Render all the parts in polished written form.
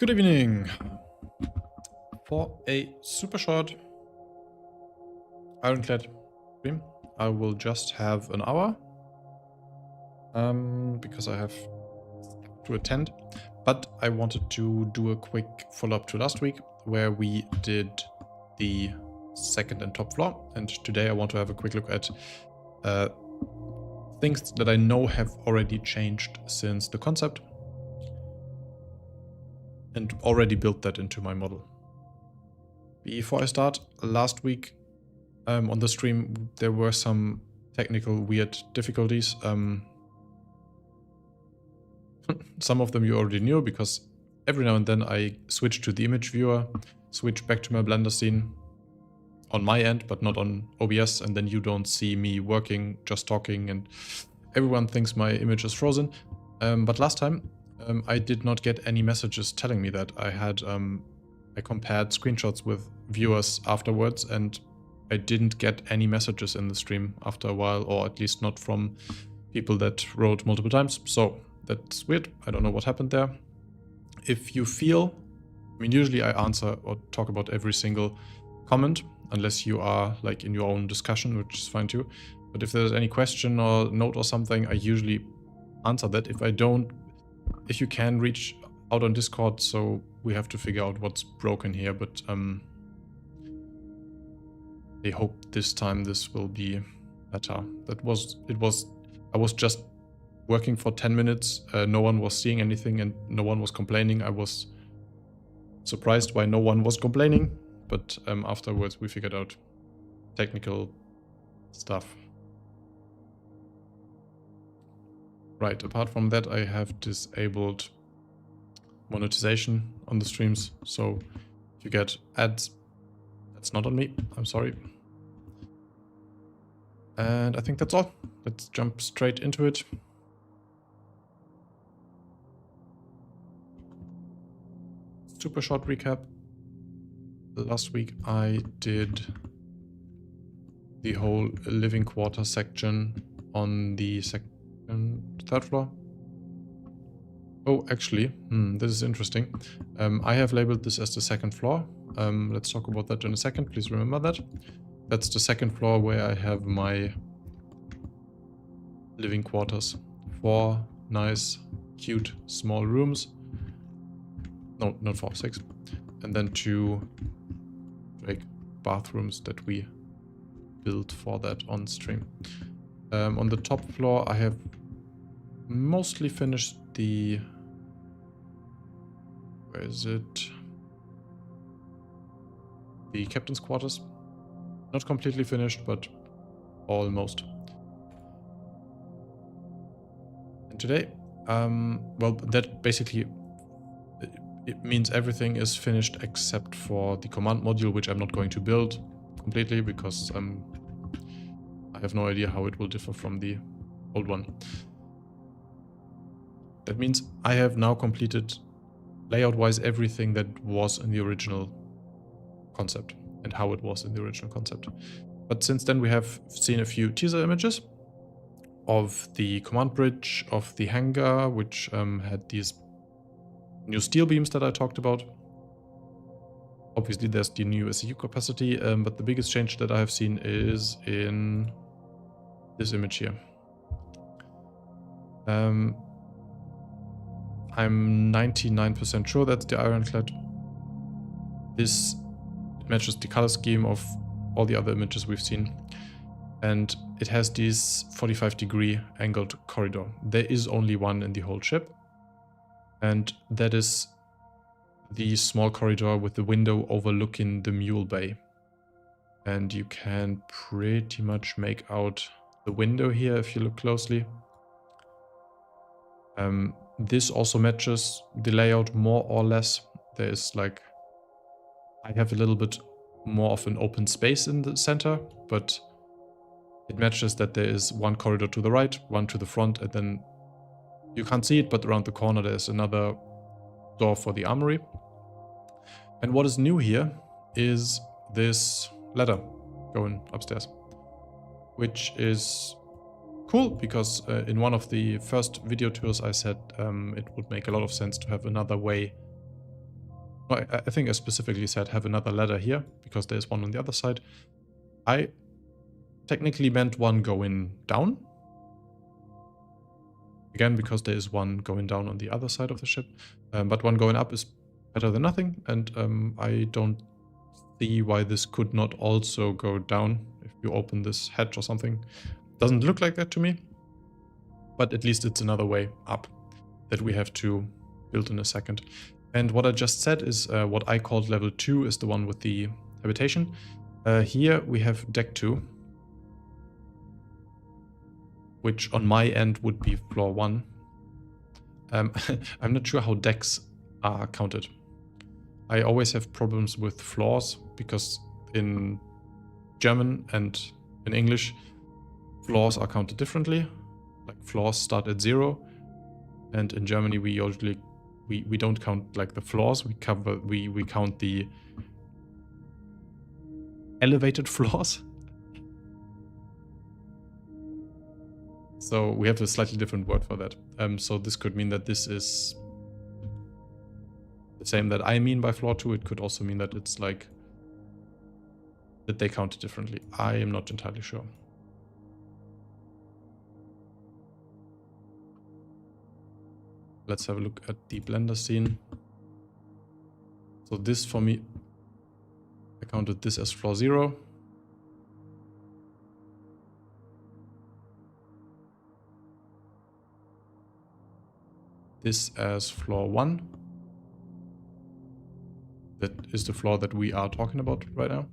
Good evening. For a super short Ironclad stream, I will just have an hour because I have to attend. But I wanted to do a quick follow-up to last week where we did the second and top floor. And today I want to have a quick look at things that I know have already changed since the concept and already built that into my model. Before I start, last week on the stream there were some technical weird difficulties. Some of them you already knew because every now and then I switch to the image viewer, switch back to my Blender scene on my end, but not on OBS, and then you don't see me working, just talking, and everyone thinks my image is frozen. But last time I did not get any messages telling me that. I compared screenshots with viewers afterwards, and I didn't get any messages in the stream after a while, or at least not from people that wrote multiple times. So that's weird. I don't know what happened there. If you feel, I mean, usually I answer or talk about every single comment, unless you are like in your own discussion, which is fine too. But if there's any question or note or something, I usually answer that. If I don't, if you can reach out on Discord, so we have to figure out what's broken here, but I hope this time this will be better. I was just working for 10 minutes, no one was seeing anything and no one was complaining. I was surprised why no one was complaining, but afterwards we figured out technical stuff. Right, apart from that, I have disabled monetization on the streams, so if you get ads, that's not on me, I'm sorry. And I think that's all. Let's jump straight into it. Super short recap. Last week I did the whole living quarter section on the third floor. Oh, actually, this is interesting. I have labeled this as the second floor. Let's talk about that in a second. Please remember that. That's the second floor where I have my living quarters. 4 nice, cute, small rooms. No, not 4, 6. And then 2 like bathrooms that we built for that on stream. On the top floor, I have mostly finished the... Where is it? The captain's quarters. Not completely finished, but almost. And today, well, that basically it means everything is finished except for the command module, which I'm not going to build completely because I have no idea how it will differ from the old one. That means I have now completed layout-wise everything that was in the original concept and how it was in the original concept. But since then we have seen a few teaser images of the command bridge, of the hangar, which had these new steel beams that I talked about. Obviously there's the new SCU capacity, but the biggest change that I have seen is in this image here. I'm 99% sure that's the Ironclad. This matches the color scheme of all the other images we've seen. And it has this 45-degree angled corridor. There is only one in the whole ship. And that is the small corridor with the window overlooking the mule bay. And you can pretty much make out the window here if you look closely. This also matches the layout more or less. There is like, I have a little bit more of an open space in the center, but it matches that there is one corridor to the right, one to the front, and then you can't see it, but around the corner there's another door for the armory. And what is new here is this ladder going upstairs, which is cool because in one of the first video tours I said it would make a lot of sense to have another way I think I specifically said have another ladder here, because there's one on the other side. I technically meant one going down. Again, because there is one going down on the other side of the ship. But one going up is better than nothing, and I don't see why this could not also go down if you open this hatch or something. Doesn't look like that to me, but at least it's another way up that we have to build in a second. And what I just said is what I called level 2 is the one with the habitation. Here we have deck 2, which on my end would be floor 1. I'm not sure how decks are counted. I always have problems with floors, because in German and in English, floors are counted differently. Like floors start at 0, and in Germany we usually we don't count like the floors. We count the elevated floors. So we have a slightly different word for that. So this could mean that this is the same that I mean by floor 2. It could also mean that it's like that they count it differently. I am not entirely sure. Let's have a look at the Blender scene. So this for me, I counted this as floor 0. This as floor 1. That is the floor that we are talking about right now.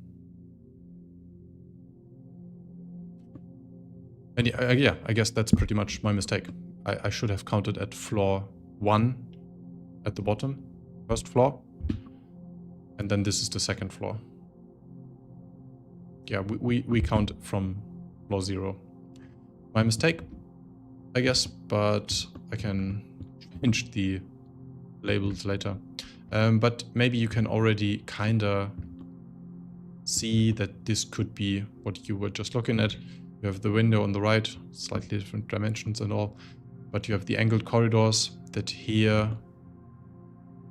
And yeah, I guess that's pretty much my mistake. I should have counted at floor 1 at the bottom, first floor. And then this is the second floor. Yeah, we count from floor 0. My mistake, I guess, but I can change the labels later. But maybe you can already kinda see that this could be what you were just looking at. You have the window on the right, slightly different dimensions and all, but you have the angled corridors that here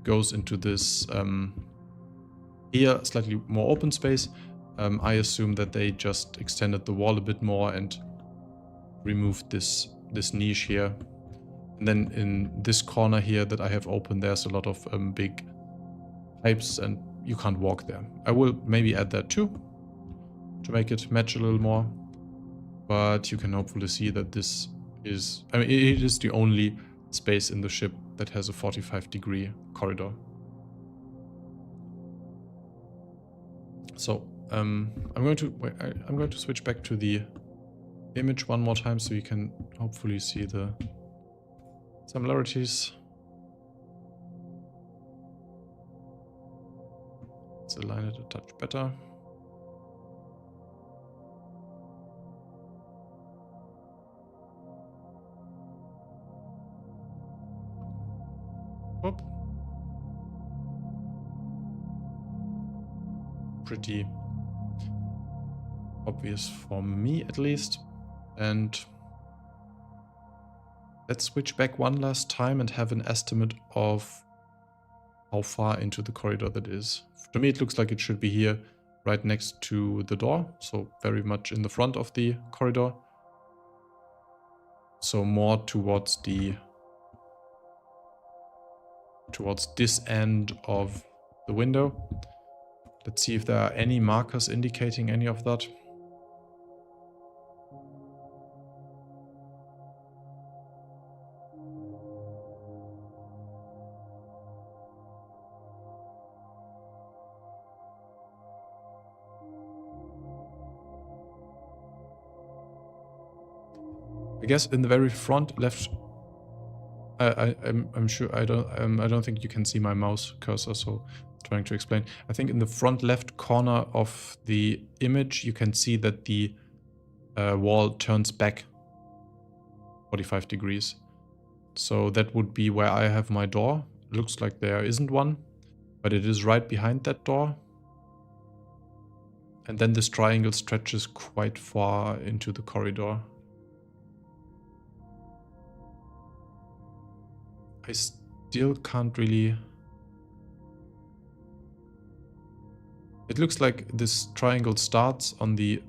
goes into this here slightly more open space. I assume that they just extended the wall a bit more and removed this niche here. And then in this corner here that I have open, there's a lot of big pipes and you can't walk there. I will maybe add that too, to make it match a little more. But you can hopefully see that this is, I mean, it is the only space in the ship that has a 45-degree corridor. So I'm going to switch back to the image one more time so you can hopefully see the similarities. Let's align it a touch better. Oop. Pretty obvious for me at least. And let's switch back one last time and have an estimate of how far into the corridor that is. To me it looks like it should be here right next to the door, so very much in the front of the corridor. So more towards this end of the window. Let's see if there are any markers indicating any of that. I guess in the very front left, I'm sure I don't think you can see my mouse cursor, so trying to explain. I think in the front left corner of the image you can see that the wall turns back 45 degrees. So that would be where I have my door. Looks like there isn't one, but it is right behind that door. And then this triangle stretches quite far into the corridor. I still can't really It looks like this triangle starts on the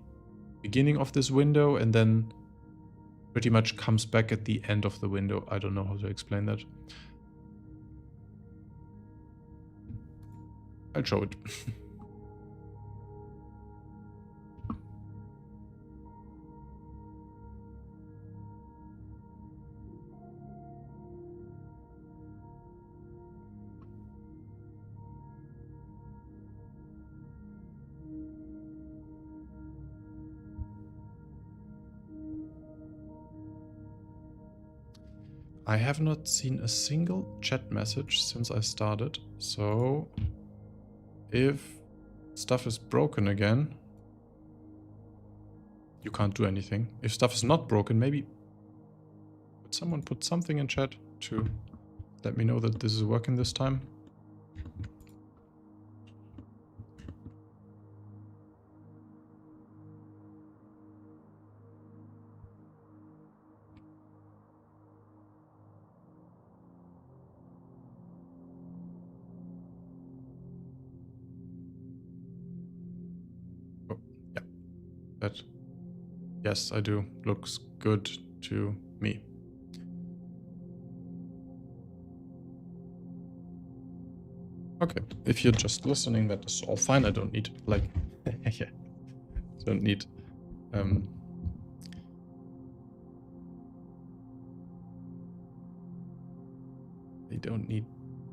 beginning of this window and then pretty much comes back at the end of the window. I don't know how to explain that. I'll show it. I have not seen a single chat message since I started, so if stuff is broken again, you can't do anything. If stuff is not broken, maybe would someone put something in chat to let me know that this is working this time? Oh, yeah. That, yes, I do. Looks good to me. Okay, if you're just listening, that is all fine. I don't need, like, yeah, don't need, I don't need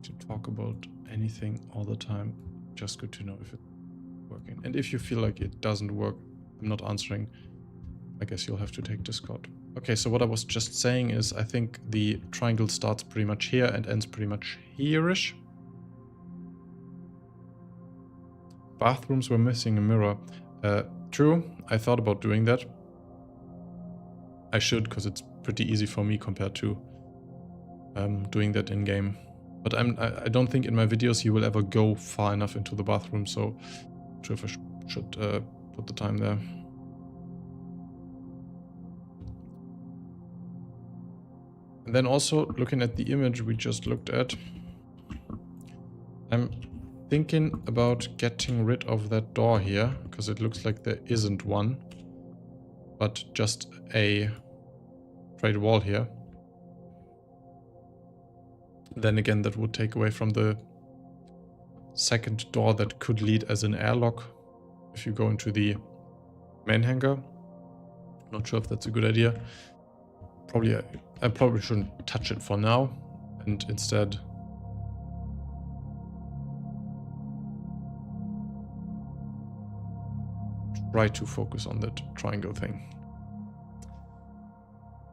to talk about anything all the time. Just good to know if it's working. And if you feel like it doesn't work, I'm not answering, I guess you'll have to take Discord. Okay, so what I was just saying is I think the triangle starts pretty much here and ends pretty much here-ish. Bathrooms were missing a mirror. True, I thought about doing that. I should, because it's pretty easy for me compared to doing that in-game. But I don't think in my videos you will ever go far enough into the bathroom, so I'm sure if I should put the time there. And then also, looking at the image we just looked at, I'm thinking about getting rid of that door here, because it looks like there isn't one, but just a straight wall here. Then again, that would take away from the second door that could lead as an airlock if you go into the main hangar. Not sure if that's a good idea. I probably shouldn't touch it for now, and instead try to focus on that triangle thing.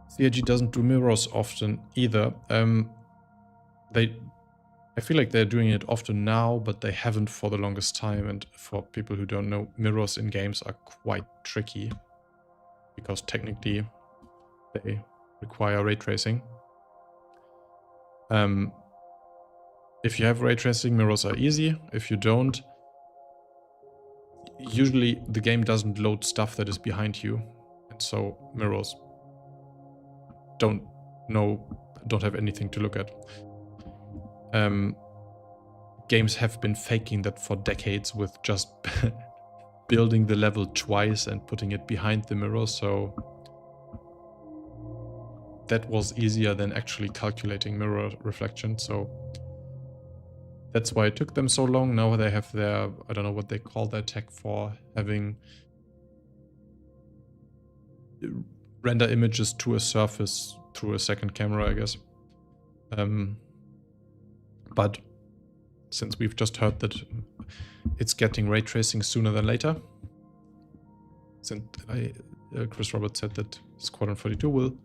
CIG doesn't do mirrors often either. I feel like they're doing it often now, but they haven't for the longest time. And for people who don't know, mirrors in games are quite tricky because technically they require ray tracing. If you have ray tracing, mirrors are easy. If you don't, usually the game doesn't load stuff that is behind you, and so mirrors don't have anything to look at. Games have been faking that for decades with just building the level twice and putting it behind the mirror, so that was easier than actually calculating mirror reflection, so that's why it took them so long. Now they have their, I don't know what they call their tech for having render images to a surface through a second camera, I guess. But since we've just heard that it's getting ray tracing sooner than later, since Chris Roberts said that Squadron 42 will,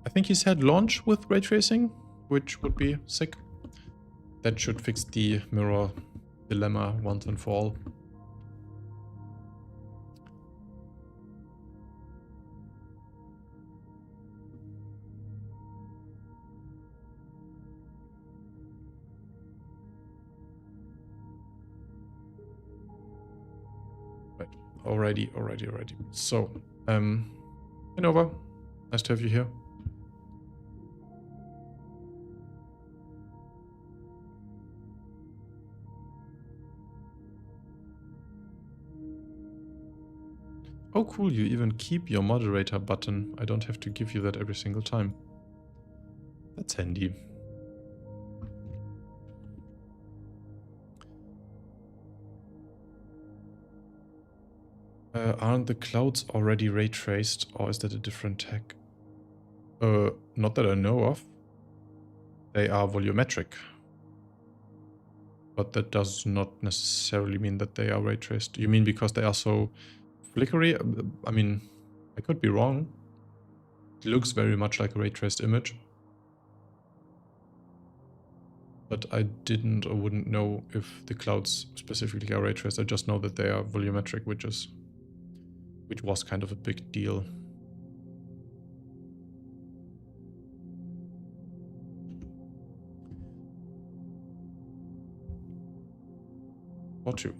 I think he said launch with ray tracing, which would be sick. That should fix the mirror dilemma once and for all. Right, alrighty. So, Nova, nice to have you here. Oh cool, you even keep your moderator button. I don't have to give you that every single time. That's handy. Aren't the clouds already ray traced, or is that a different tag? Not that I know of. They are volumetric. But that does not necessarily mean that they are ray traced. You mean because they are so flickery? I mean, I could be wrong. It looks very much like a ray traced image. But I didn't or wouldn't know if the clouds specifically are ray traced. I just know that they are volumetric, which was kind of a big deal. Or two.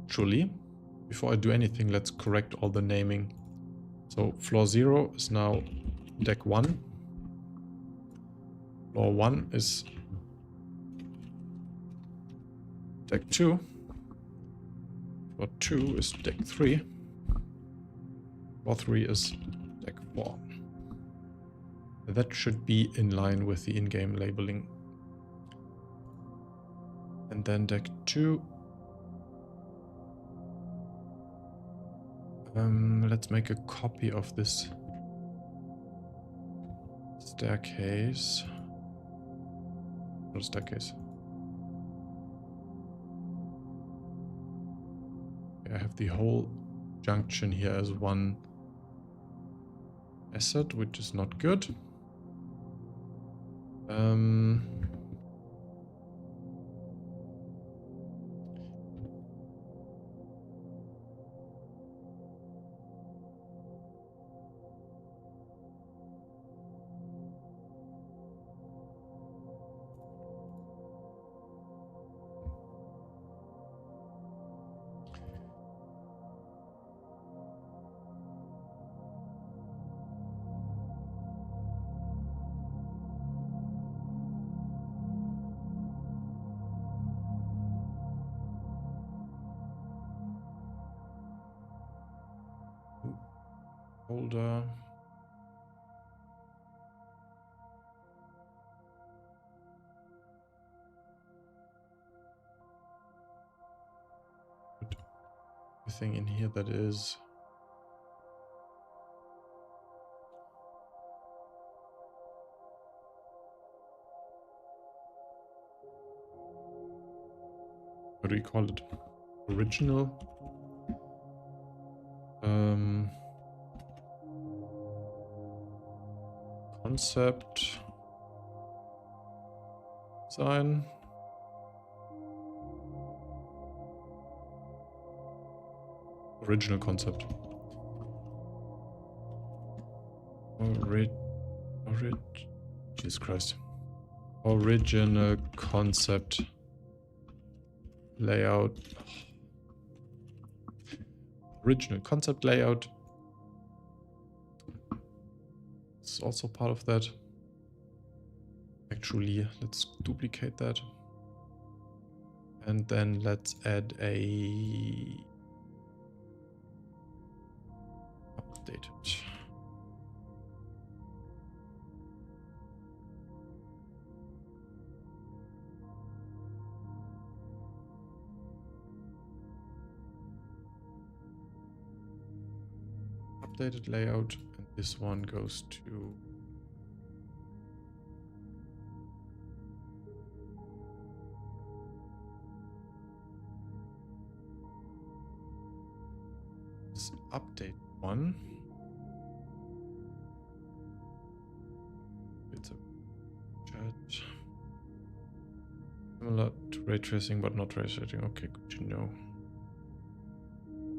Actually, before I do anything, let's correct all the naming. So floor 0 is now deck 1. Floor 1 is deck 2. Floor 2 is deck 3. Floor 3 is deck 4. That should be in line with the in-game labeling. And then deck 2. Let's make a copy of this staircase. Not a staircase. I have the whole junction here as one asset, which is not good. Holder. Put everything in here that is what do we call it? Original. Concept design. Original concept. Jesus Christ. Original concept layout. Original concept layout. It's also part of that. Actually, let's duplicate that. And then let's add a updated. Updated layout, and this one goes to this update one. It's a chat similar to ray tracing, but not ray tracing. Okay, good to know.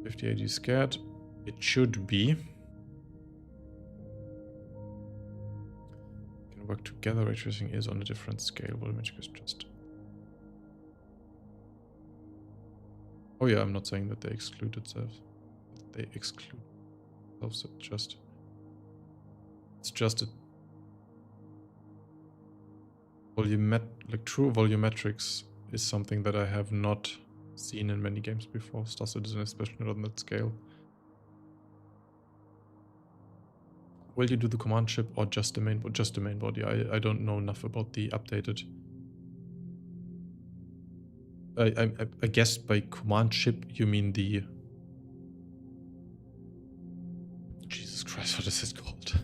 5080 scared. It should be. Can work together. Ray tracing is on a different scale. Volumetric is just. Oh yeah, I'm not saying that they exclude themselves. They exclude themselves. It's just a like true volumetrics is something that I have not seen in many games before, Star Citizen, especially not on that scale. Will you do the command ship or just the main body? Just the main body. I don't know enough about the updated. I guess by command ship you mean the... Jesus Christ, what is it called?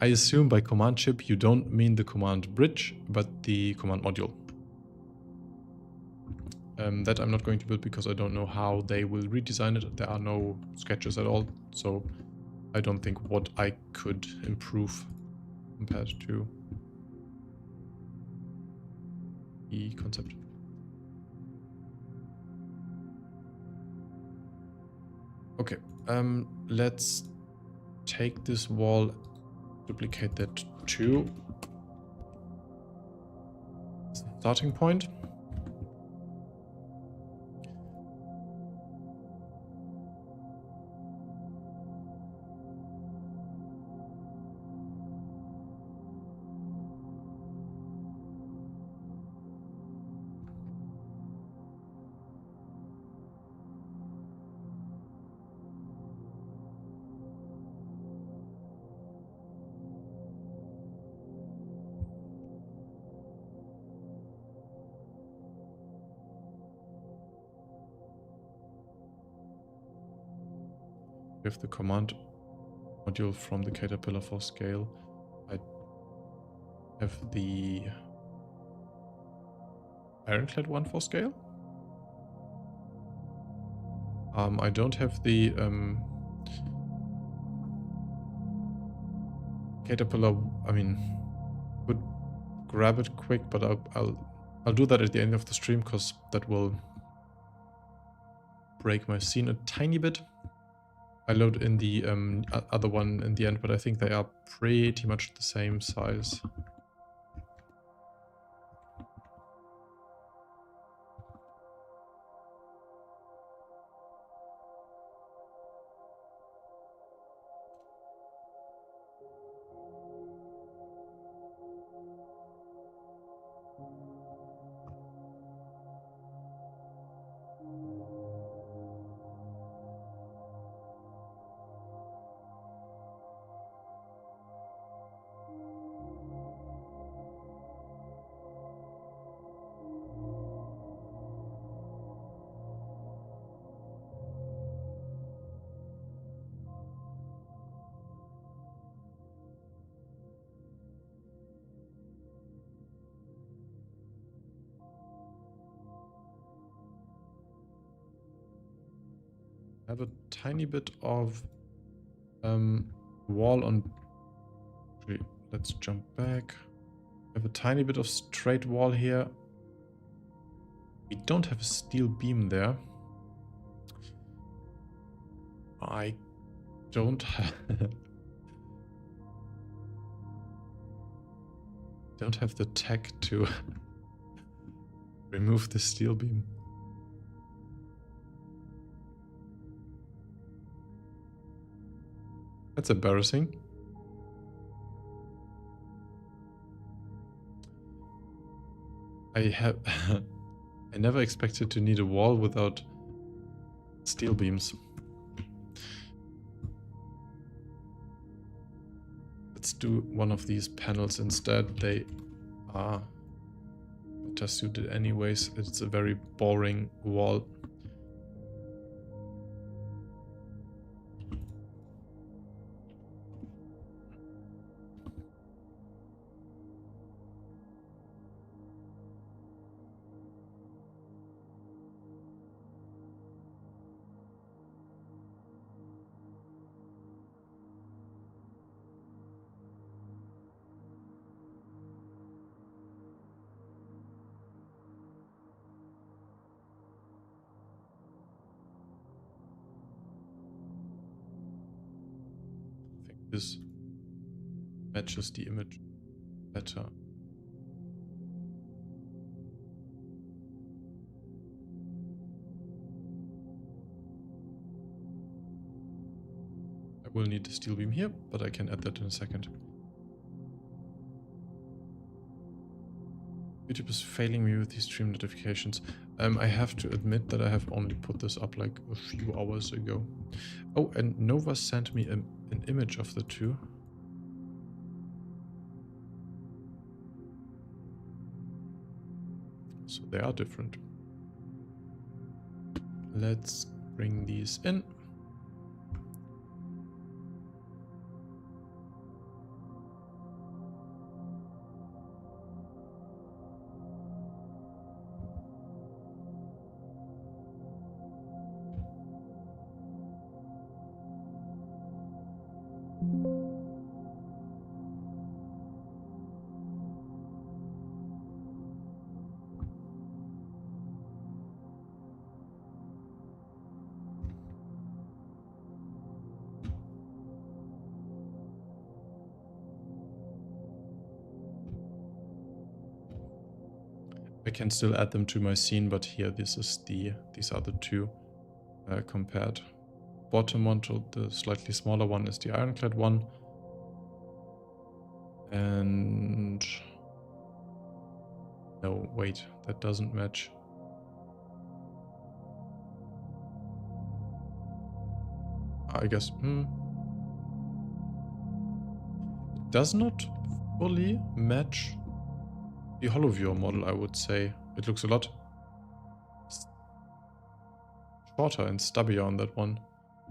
I assume by command ship you don't mean the command bridge, but the command module. That I'm not going to build because I don't know how they will redesign it. There are no sketches at all, so I don't think what I could improve compared to the concept. Okay, let's take this wall, duplicate that too. Starting point. We have the command module from the caterpillar for scale. I have the Ironclad one for scale. I don't have the caterpillar. I mean, could grab it quick, but I'll do that at the end of the stream because that will break my scene a tiny bit. I load in the other one in the end, but I think they are pretty much the same size. I have a tiny bit of wall on... Actually, let's jump back. I have a tiny bit of straight wall here. We don't have a steel beam there. I don't have... don't have the tech to remove the steel beam. That's embarrassing. I never expected to need a wall without steel beams. Let's do one of these panels instead. They are better suited anyways. It's a very boring wall. This matches the image better. I will need the steel beam here, but I can add that in a second. YouTube is failing me with these stream notifications. I have to admit that I have only put this up like a few hours ago. Oh, and Nova sent me an image of the two. So they are different. Let's bring these in. I can still add them to my scene, but here these are the two compared. Bottom one to the slightly smaller one is the Ironclad one. And no, wait, that doesn't match. I guess, it does not fully match the holoviewer model, I would say. It looks a lot shorter and stubbier on that one.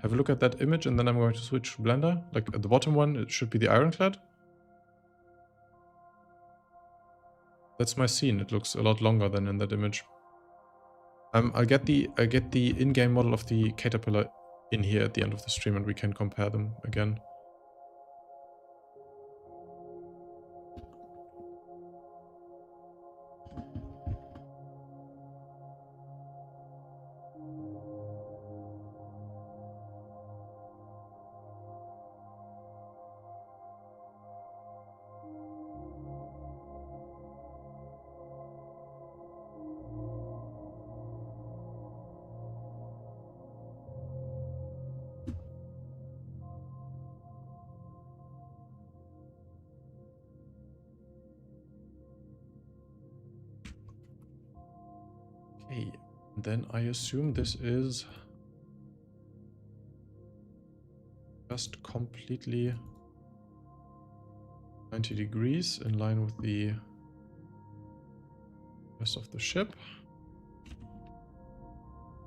Have a look at that image and then I'm going to switch to Blender. Like at the bottom one, it should be the Ironclad. That's my scene. It looks a lot longer than in that image. I'll get the in-game model of the caterpillar in here at the end of the stream and we can compare them again. Okay, then I assume this is just completely 90 degrees in line with the rest of the ship.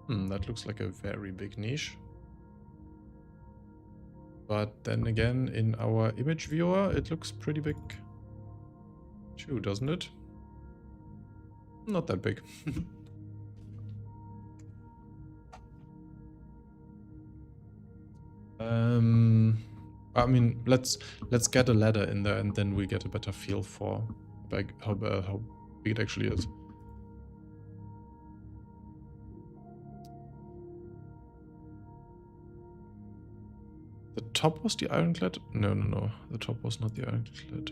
That looks like a very big niche. But then again, in our image viewer, it looks pretty big too, doesn't it? Not that big. I mean, let's get a ladder in there and then we get a better feel for like how big it actually is. The top was the Ironclad? No. The top was not the Ironclad.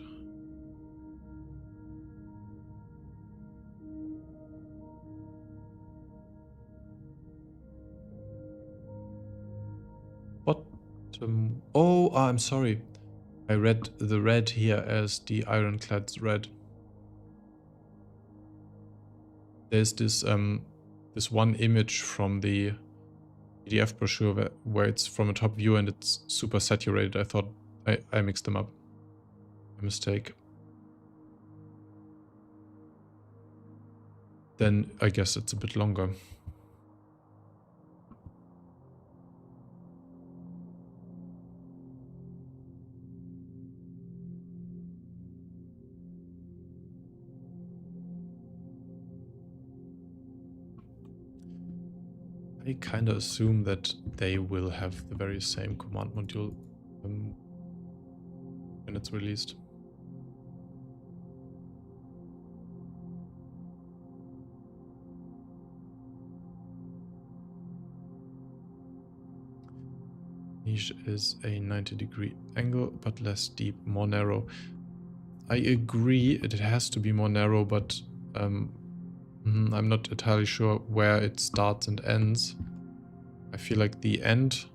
Oh, I'm sorry. I read the red here as the Ironclad's red. There's this this one image from the PDF brochure where it's from a top view and it's super saturated. I thought I mixed them up. A mistake. Then I guess it's a bit longer. I kind of assume that they will have the very same command module when it's released. Niche is a 90-degree angle, but less deep, more narrow. I agree, it has to be more narrow, but I'm not entirely sure where it starts and ends. I feel like the end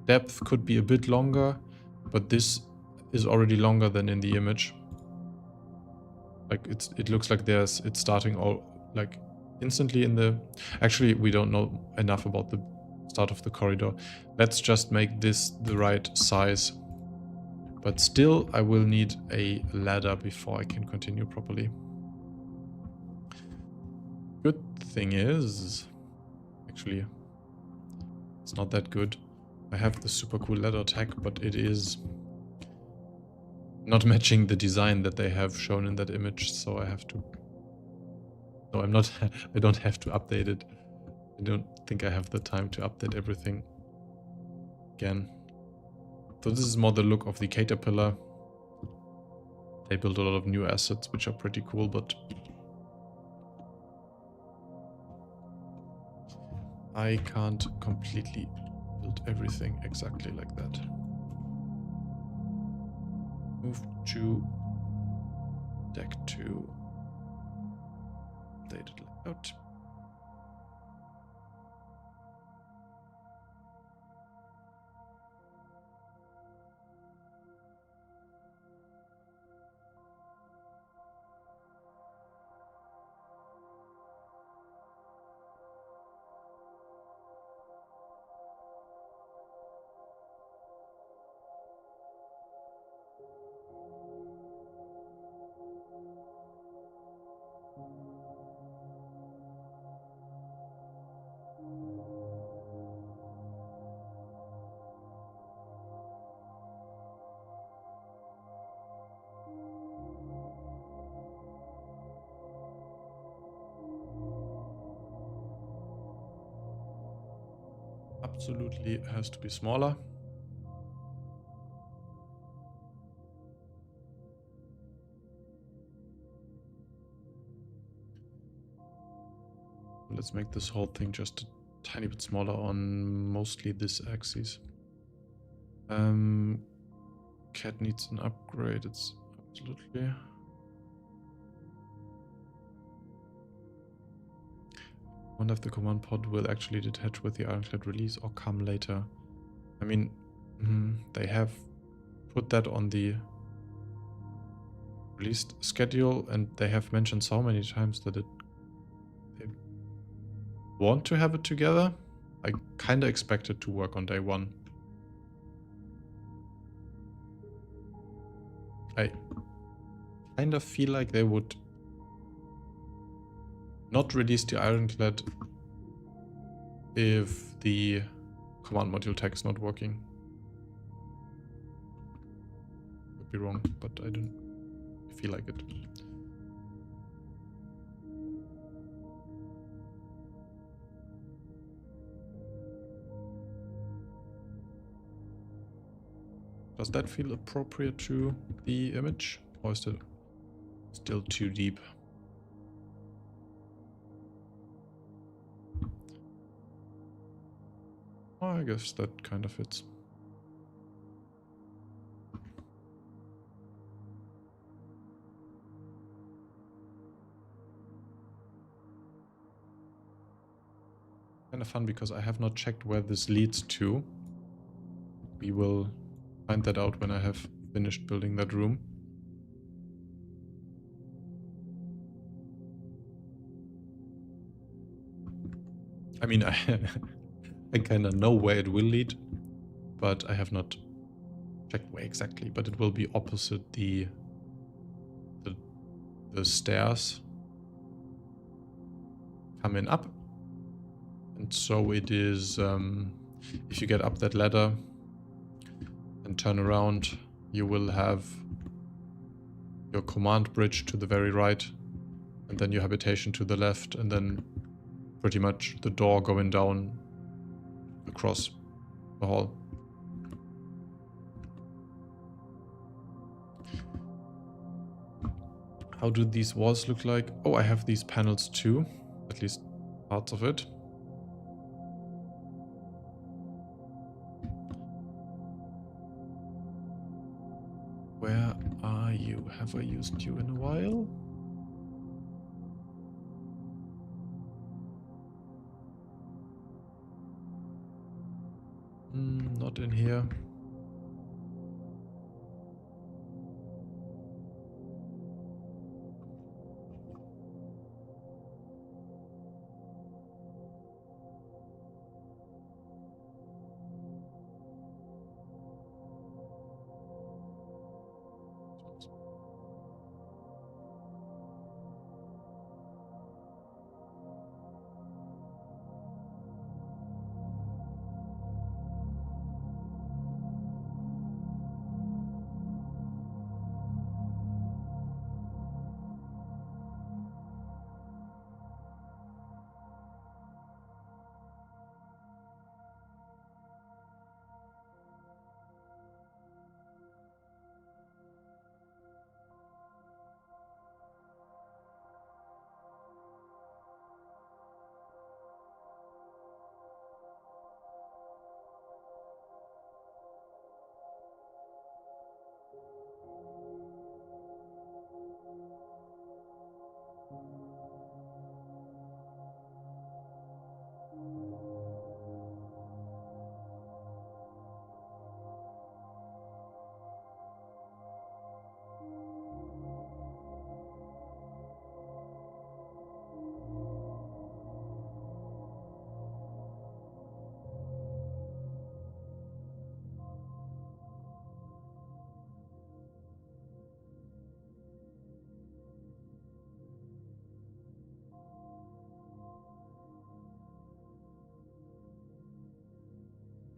depth could be a bit longer, but this is already longer than in the image. Like it looks like it's starting all like instantly in the... Actually, we don't know enough about the start of the corridor. Let's just make this the right size. But still, I will need a ladder before I can continue properly. Good thing is, actually, it's not that good. I have the super cool ladder tech, but it is not matching the design that they have shown in that image, so I have to... No, I'm not... I don't have to update it. I don't think I have the time to update everything again. So this is more the look of the caterpillar. They build a lot of new assets, which are pretty cool, but I can't completely build everything exactly like that. Move to deck 2. Updated layout. Absolutely has to be smaller. Let's make this whole thing just a tiny bit smaller on mostly this axis. Cat needs an upgrade. It's absolutely... I wonder if the command pod will actually detach with the Ironclad release or come later. I mean, they have put that on the release schedule, and they have mentioned so many times that they want to have it together. I kind of expect it to work on day 1. I kind of feel like they would not release the Ironclad if the command module tag is not working. Could be wrong, but I don't feel like it. Does that feel appropriate to the image, or is it still too deep? Oh, I guess that kind of fits. Kind of fun because I have not checked where this leads to. We will find that out when I have finished building that room. I mean, I kind of know where it will lead, but I have not checked where exactly. But it will be opposite the stairs coming up. And so it is, if you get up that ladder and turn around, you will have your command bridge to the very right, and then your habitation to the left, and then pretty much the door going down across the hall. How do these walls look like? Oh, I have these panels too, at least parts of it. Where are you? Have I used you in a while? Not in here.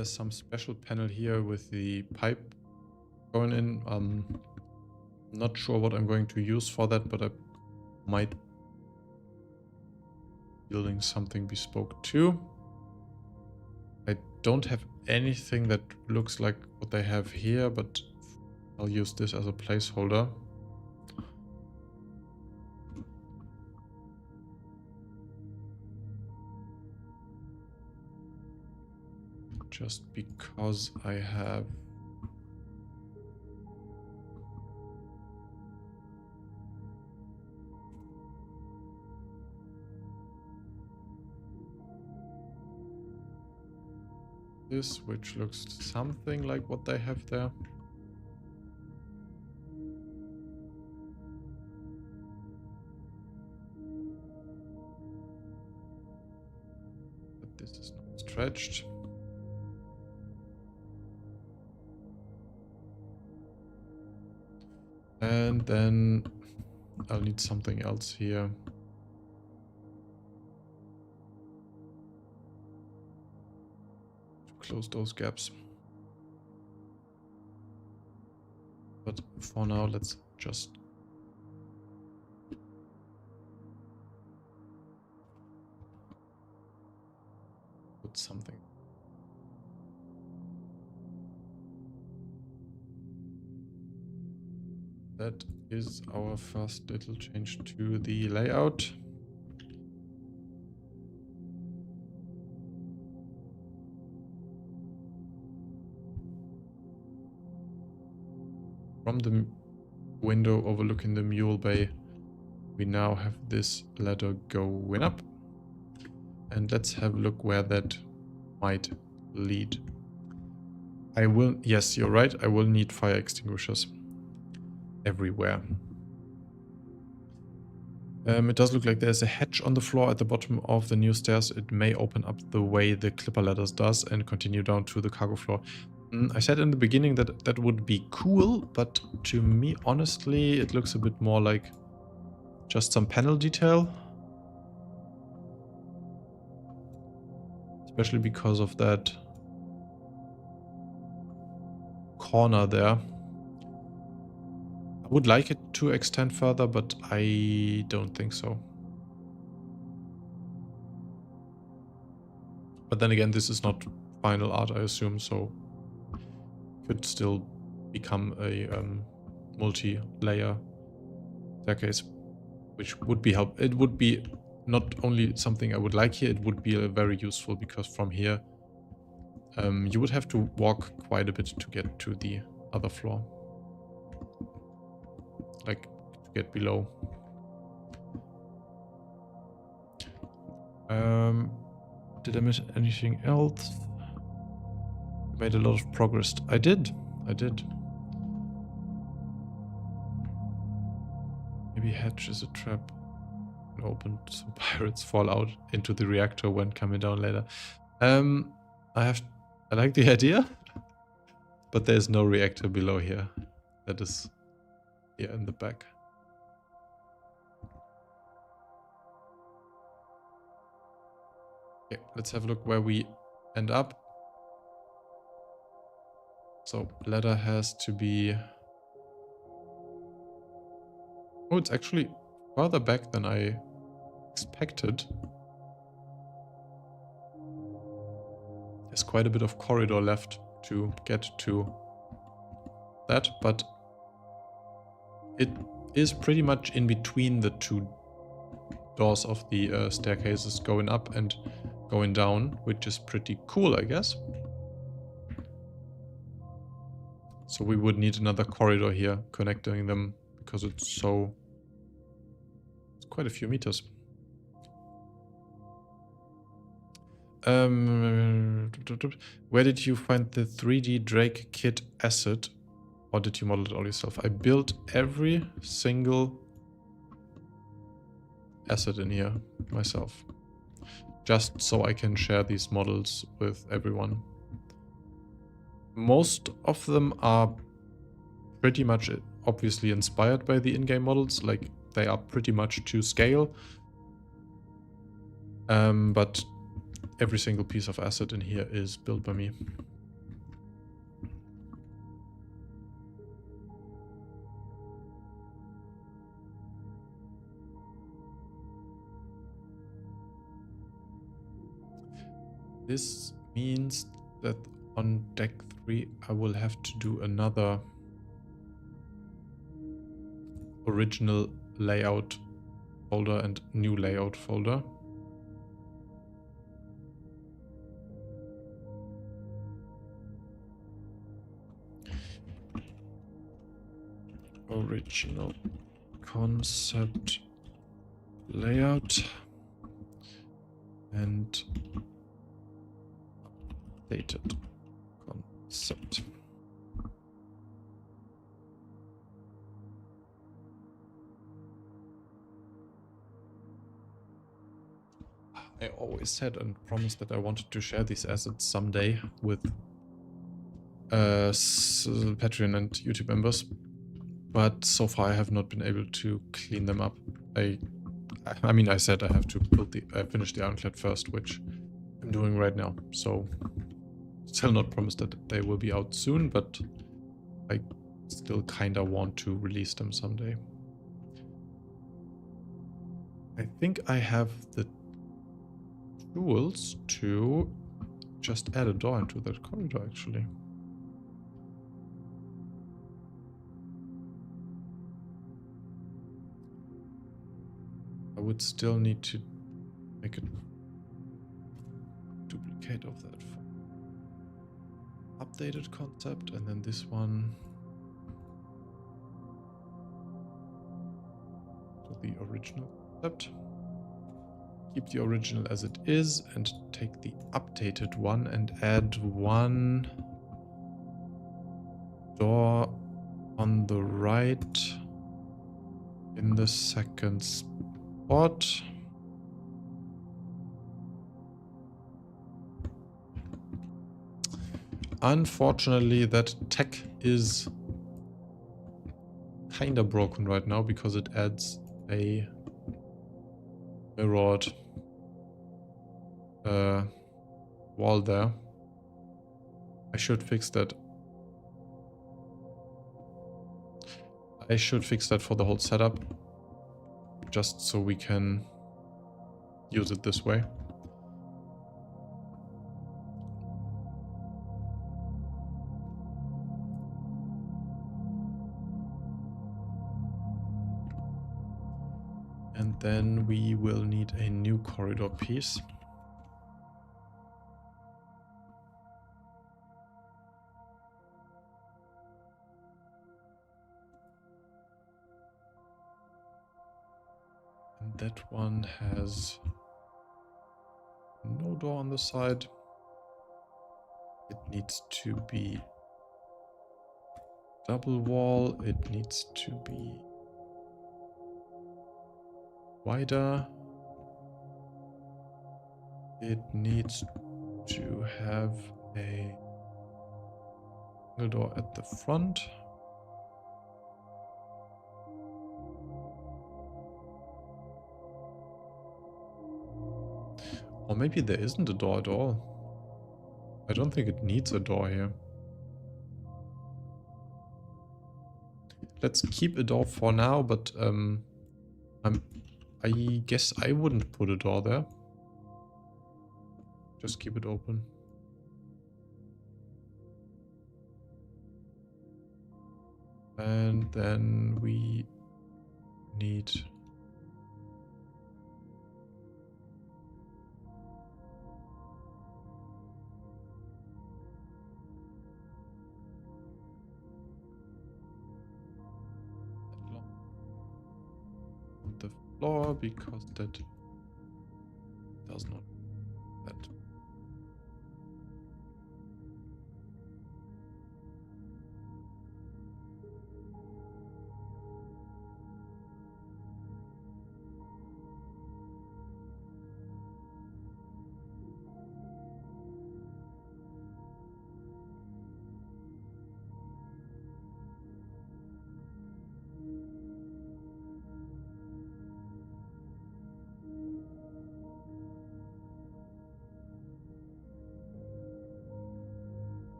There's some special panel here with the pipe going in. Not sure what I'm going to use for that, but I might building something bespoke too. I don't have anything that looks like what they have here, but I'll use this as a placeholder. Just because I have this, which looks something like what they have there. But this is not stretched. And then I'll need something else here. To close those gaps. But for now, let's just put something. That is our first little change to the layout. From the window overlooking the mule bay, we now have this ladder going up. And let's have a look where that might lead. Yes, you're right, I will need fire extinguishers everywhere. It does look like there's a hatch on the floor at the bottom of the new stairs. It may open up the way the clipper ladders does and continue down to the cargo floor. I said in the beginning that that would be cool, but to me, honestly, it looks a bit more like just some panel detail. Especially because of that corner there. I would like it to extend further, but I don't think so. But then again, this is not final art, I assume, so could still become a multi-layer staircase, which would be helpful. It would be not only something I would like here, it would be very useful, because from here you would have to walk quite a bit to get to the other floor. Like, to get below. Did I miss anything else? Made a lot of progress. I did. Maybe hatch is a trap. Open so pirates fall out into the reactor when coming down later. I like the idea, but there's no reactor below here. That is here in the back. Okay, let's have a look where we end up. So ladder has to be... Oh, it's actually further back than I expected. There's quite a bit of corridor left to get to that, but it is pretty much in between the two doors of the staircases, going up and going down, which is pretty cool, I guess. So we would need another corridor here connecting them, because it's quite a few meters. Where did you find the 3D Drake kit asset, or did you model it all yourself? I built every single asset in here myself, just so I can share these models with everyone. Most of them are pretty much obviously inspired by the in-game models, like they are pretty much to scale. But every single piece of asset in here is built by me. This means that on deck 3 I will have to do another original layout folder and new layout folder. Original concept layout and updated concept. I always said and promised that I wanted to share these assets someday with Patreon and YouTube members, but so far I have not been able to clean them up. I mean, I said I have to finish the Ironclad first, which I'm doing right now. So still not promised that they will be out soon, but I still kinda want to release them someday. I think I have the tools to just add a door into that corridor, actually. I would still need to make a duplicate of that updated concept, and then this one to the original concept. Keep the original as it is and take the updated one and add one door on the right in the second spot. Unfortunately, that tech is kinda broken right now because it adds a mirrored wall there. I should fix that. I should fix that for the whole setup, just so we can use it this way. And then we will need a new corridor piece. And that one has no door on the side. It needs to be double wall. It needs to be wider. It needs to have a single door at the front. Or maybe there isn't a door at all. I don't think it needs a door here. Let's keep a door for now, but I guess I wouldn't put a door there. Just keep it open. And then we need on the floor because that does not that.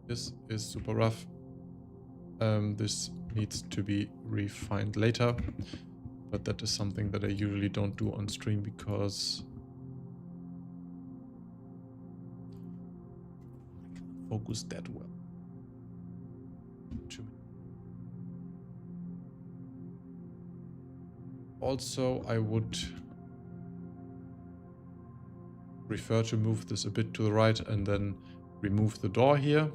This is super rough. This needs to be refined later, but that is something that I usually don't do on stream because I can't focus that well. Also, I would prefer to move this a bit to the right and then remove the door here.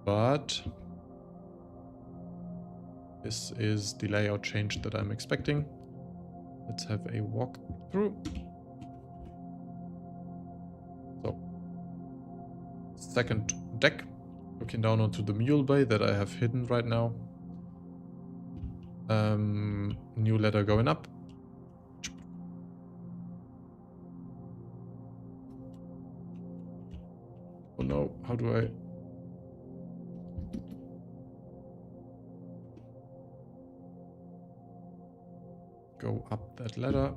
But this is the layout change that I'm expecting. Let's have a walk through. So, second deck, looking down onto the mule bay that I have hidden right now. New ladder going up. Oh no, how do I... go up that ladder,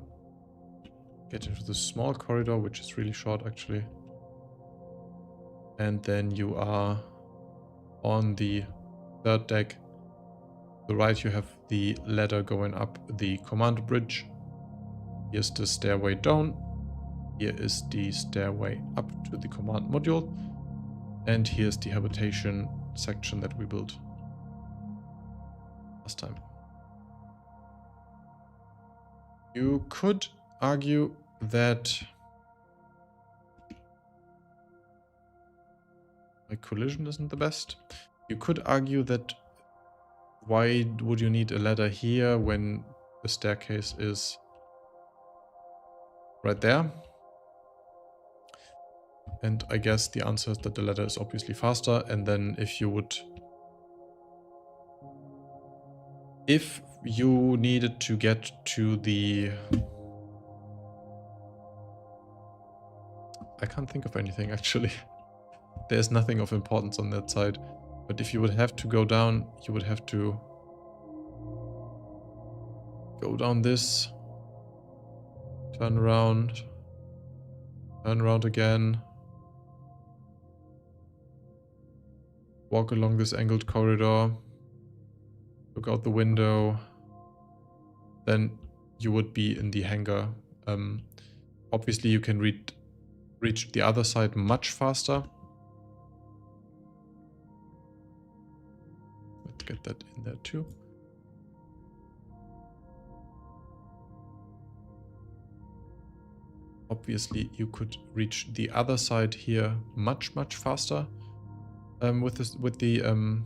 get into the small corridor, which is really short actually. And then you are on the third deck. To the right you have the ladder going up the command bridge. Here's the stairway down. Here is the stairway up to the command module. And here's the habitation section that we built last time. You could argue that my collision isn't the best. You could argue that why would you need a ladder here when the staircase is right there? And I guess the answer is that the ladder is obviously faster, and then if you needed to get to the... I can't think of anything actually. There's nothing of importance on that side. But if you would have to go down, you would have to go down this, turn around again, walk along this angled corridor, look out the window, then you would be in the hangar. Obviously you can reach the other side much faster. Let's get that in there too. Obviously you could reach the other side here much faster with the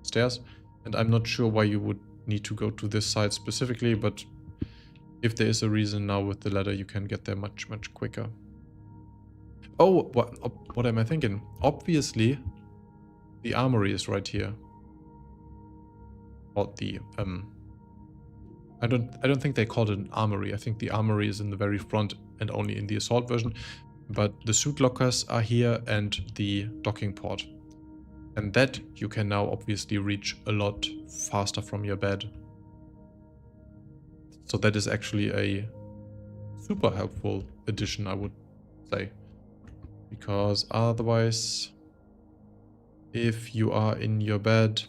stairs, and I'm not sure why you would need to go to this side specifically, but if there is a reason now with the ladder, you can get there much quicker. Oh, what am I thinking? Obviously, the armory is right here. Or the I don't think they called it an armory. I think the armory is in the very front and only in the assault version. But the suit lockers are here and the docking port. And that you can now obviously reach a lot faster from your bed. So that is actually a super helpful addition, I would say. Because otherwise, if you are in your bed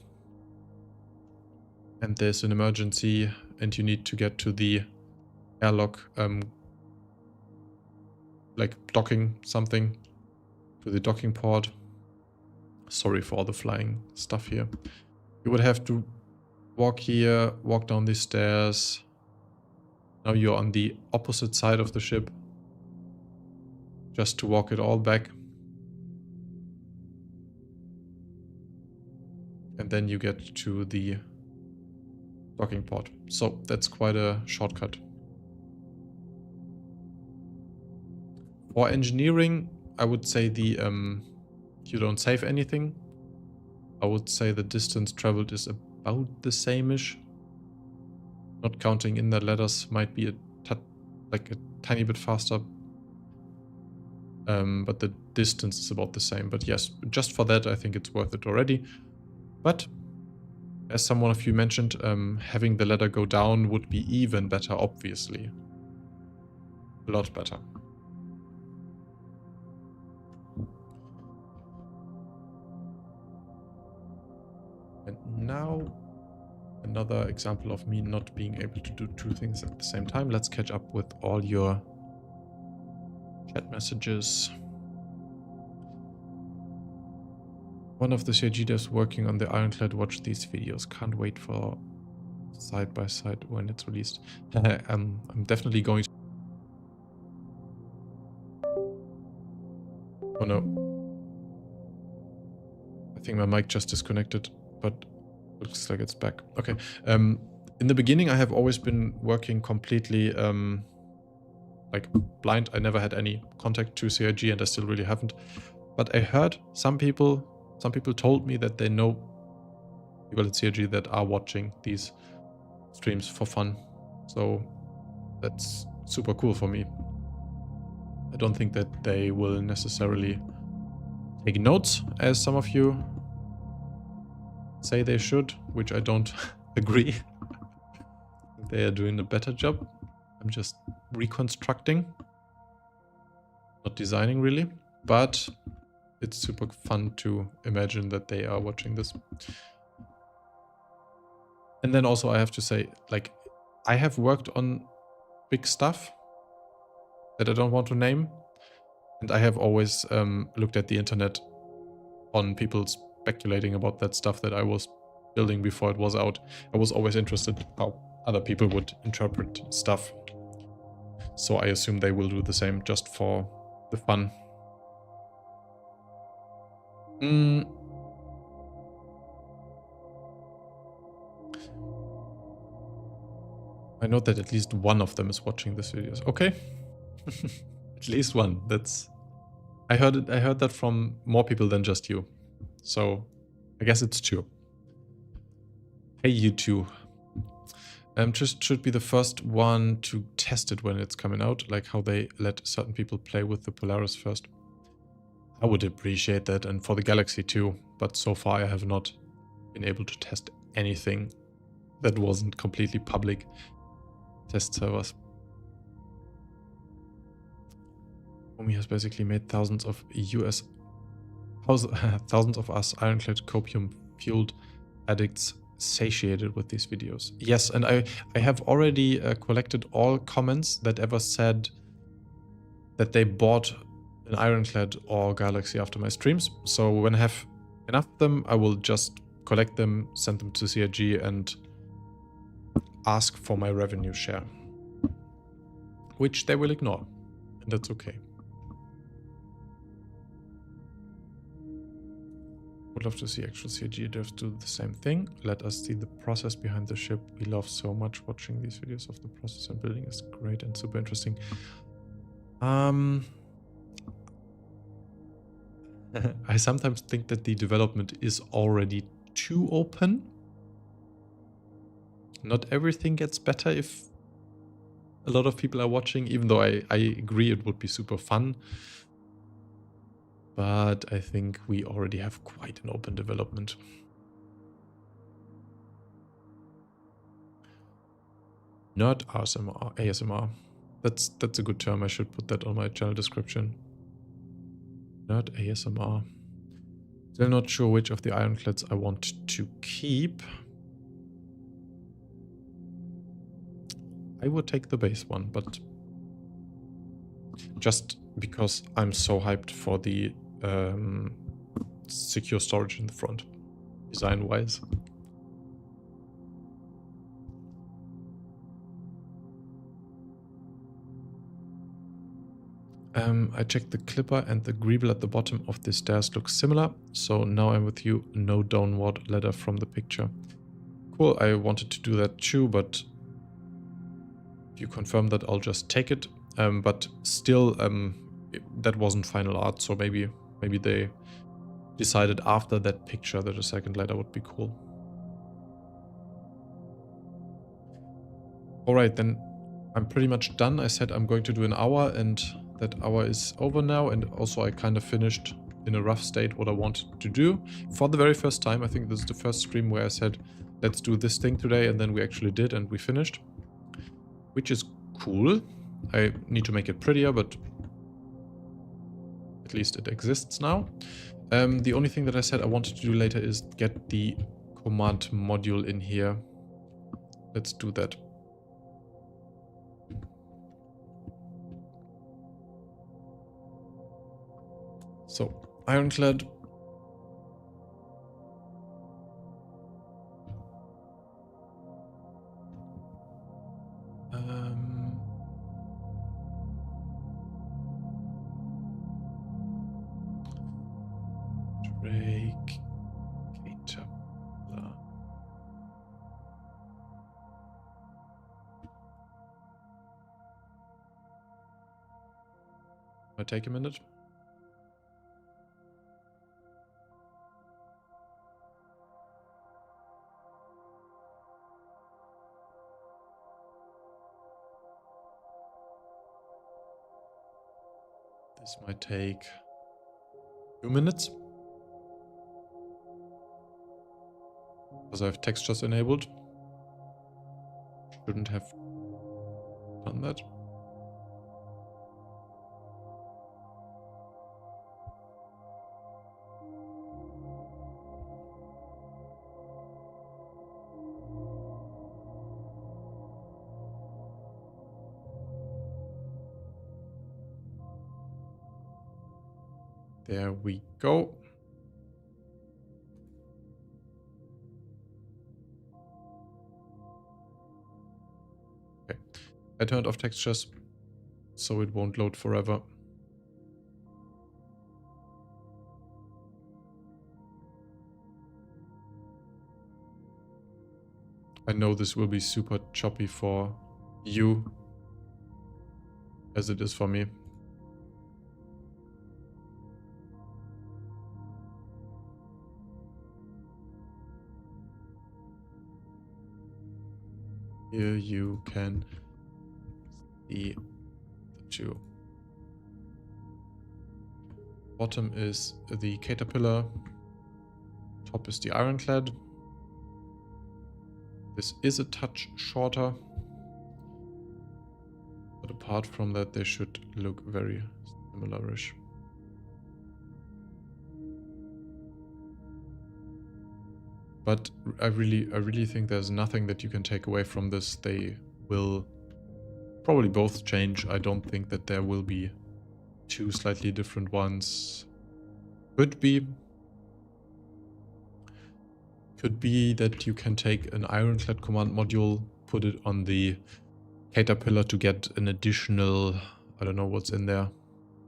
and there's an emergency and you need to get to the airlock, like docking something to the docking port. Sorry for all the flying stuff here. You would have to walk here, walk down these stairs. Now you're on the opposite side of the ship. Just to walk it all back. And then you get to the docking port. So that's quite a shortcut. For engineering, I would say the you don't save anything. I would say the distance traveled is about the same-ish. Not counting in the ladders might be like a tiny bit faster. But the distance is about the same. But yes, just for that, I think it's worth it already. But as someone of you mentioned, having the ladder go down would be even better, obviously. A lot better. now another example of me not being able to do two things at the same time. Let's catch up with all your chat messages. One of the CIG devs working on the Ironclad watched these videos. Can't wait for side by side when it's released. I'm definitely going to... Oh no. I think my mic just disconnected, but looks like it's back. Okay. In the beginning, I have always been working completely like blind. I never had any contact to CIG, and I still really haven't. But I heard some people told me that they know people at CIG that are watching these streams for fun. So that's super cool for me. I don't think that they will necessarily take notes, as some of you say they should, which I don't agree. They are doing a better job. I'm just reconstructing, not designing really, but it's super fun to imagine that they are watching this. And then also I have to say, like, I have worked on big stuff that I don't want to name. And I have always looked at the internet on people speculating about that stuff that I was building before it was out. I was always interested how other people would interpret stuff. So I assume they will do the same just for the fun. I know that at least one of them is watching this videos. Okay. At least one. That's... I heard that from more people than just you. So I guess it's two. Hey, you two. Just should be the first one to test it when it's coming out, like how they let certain people play with the Polaris first. I would appreciate that, and for the Galaxy too, but so far I have not been able to test anything that wasn't completely public test servers. Omi has basically made thousands of us Ironclad copium-fueled addicts satiated with these videos. Yes, and I have already collected all comments that ever said that they bought an Ironclad or Galaxy after my streams. So when I have enough of them, I will just collect them, send them to CIG, and ask for my revenue share, which they will ignore, and that's okay. Would love to see actual CIG devs do the same thing. Let us see the process behind the ship. We love so much watching these videos of the process and building. Is great and super interesting. I sometimes think that the development is already too open. Not everything gets better if a lot of people are watching, even though I agree it would be super fun. But I think we already have quite an open development. Nerd ASMR. That's a good term. I should put that on my channel description. Nerd ASMR. Still not sure which of the Ironclads I want to keep. I would take the base one, but just because I'm so hyped for the secure storage in the front, design-wise. I checked the clipper and the greeble at the bottom of the stairs looks similar, so now I'm with you. No downward ladder from the picture. Cool, I wanted to do that too, but if you confirm that, I'll just take it. But still, that wasn't final art, so maybe they decided after that picture that a second ladder would be cool. Alright, then I'm pretty much done. I said I'm going to do an hour, and that hour is over now, and also I kind of finished in a rough state what I wanted to do. For the very first time, I think this is the first stream where I said, let's do this thing today, and then we actually did, and we finished. Which is cool. I need to make it prettier, but at least it exists now. The only thing that I said I wanted to do later is get the command module in here. Let's do that. So, Ironclad. Drake. Caterpillar. Might take a minute. This might take 2 minutes. Because I have textures enabled. Shouldn't have done that. There we go. Okay. I turned off textures, so it won't load forever. I know this will be super choppy for you, as it is for me. Here you can see the two. Bottom is the Caterpillar, top is the Ironclad. This is a touch shorter, but apart from that they should look very similar-ish. But I really think there's nothing that you can take away from this. They will probably both change. I don't think that there will be two slightly different ones. Could be that you can take an Ironclad command module, put it on the Caterpillar to get an additional, I don't know what's in there,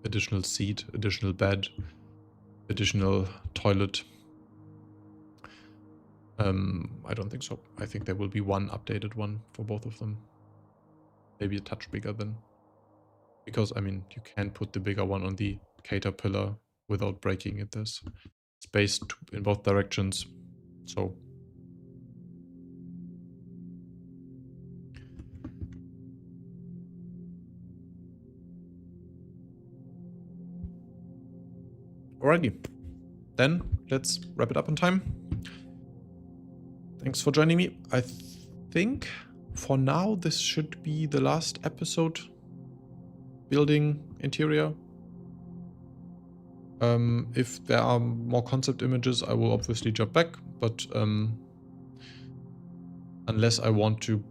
additional seat, additional bed, additional toilet. I don't think so. I think there will be one updated one for both of them. Maybe a touch bigger then. Because, I mean, you can put the bigger one on the Caterpillar without breaking it. There's space in both directions. So. Alrighty. Then, let's wrap it up on time. Thanks for joining me. I think for now this should be the last episode. Building interior. If there are more concept images, I will obviously jump back, but unless I want to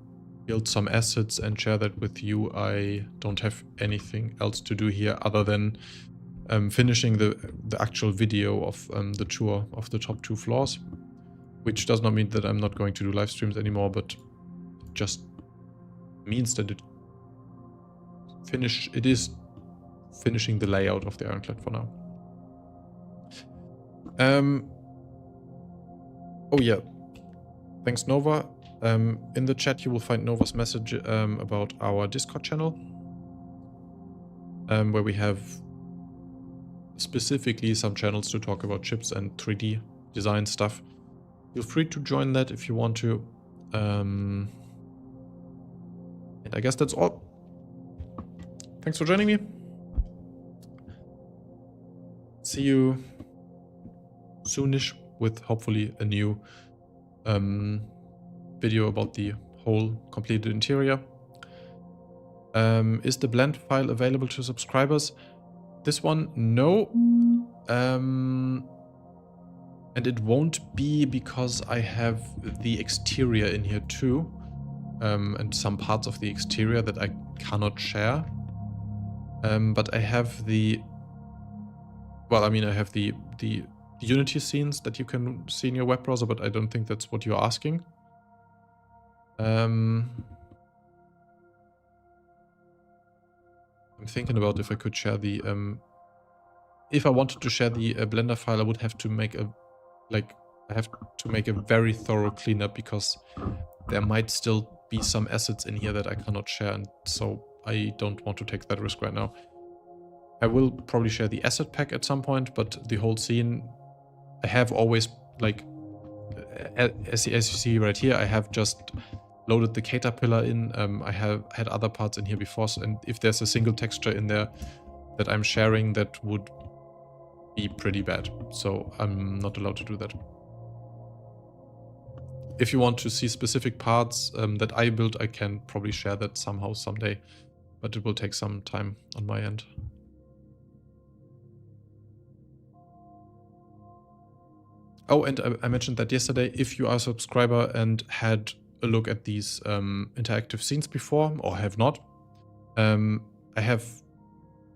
build some assets and share that with you, I don't have anything else to do here other than finishing the actual video of the tour of the top 2 floors. Which does not mean that I'm not going to do live streams anymore, but just means that it is finishing the layout of the Ironclad for now. Oh yeah, thanks Nova. In the chat you will find Nova's message about our Discord channel, where we have specifically some channels to talk about chips and 3D design stuff. Feel free to join that if you want to. And I guess that's all. Thanks for joining me. See you soonish with hopefully a new video about the whole completed interior. Is the blend file available to subscribers? This one, no. And it won't be because I have the exterior in here too. And some parts of the exterior that I cannot share. But I have the... Well, I mean, I have the Unity scenes that you can see in your web browser, but I don't think that's what you're asking. I'm thinking about if I could share the... if I wanted to share the Blender file, I would have to make a... Like, I have to make a very thorough cleanup because there might still be some assets in here that I cannot share, and so I don't want to take that risk right now. I will probably share the asset pack at some point, but the whole scene, I have always, like, as you see right here, I have just loaded the caterpillar in. I have had other parts in here before, and if there's a single texture in there that I'm sharing, that would be pretty bad. So I'm not allowed to do that. If you want to see specific parts that I built, I can probably share that somehow someday, but it will take some time on my end. Oh, and I mentioned that yesterday. If you are a subscriber and had a look at these interactive scenes before, or have not, I have,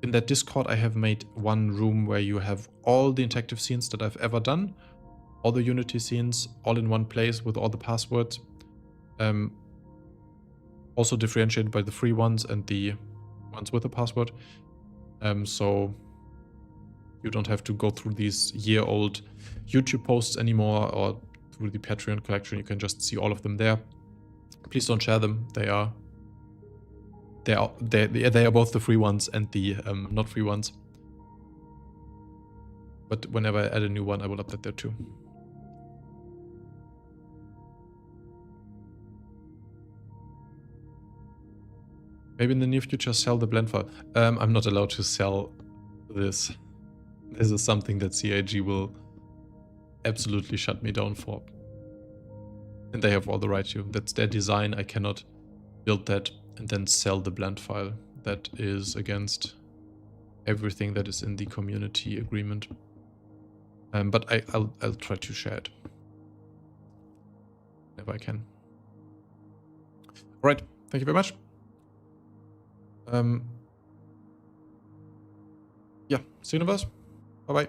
in that Discord, I have made one room where you have all the interactive scenes that I've ever done, all the Unity scenes, all in one place with all the passwords. Also differentiated by the free ones and the ones with a password. So you don't have to go through these year-old YouTube posts anymore or through the Patreon collection. You can just see all of them there. Please don't share them. They are both the free ones and the not free ones. But whenever I add a new one, I will update there too. Maybe in the near future sell the blend file. I'm not allowed to sell this. This is something that CIG will absolutely shut me down for. And they have all the right to. That's their design. I cannot build that and then sell the blend file. That is against everything that is in the community agreement. But I'll try to share it whenever I can. All right. Thank you very much. Yeah. See you in a bit. Bye-bye.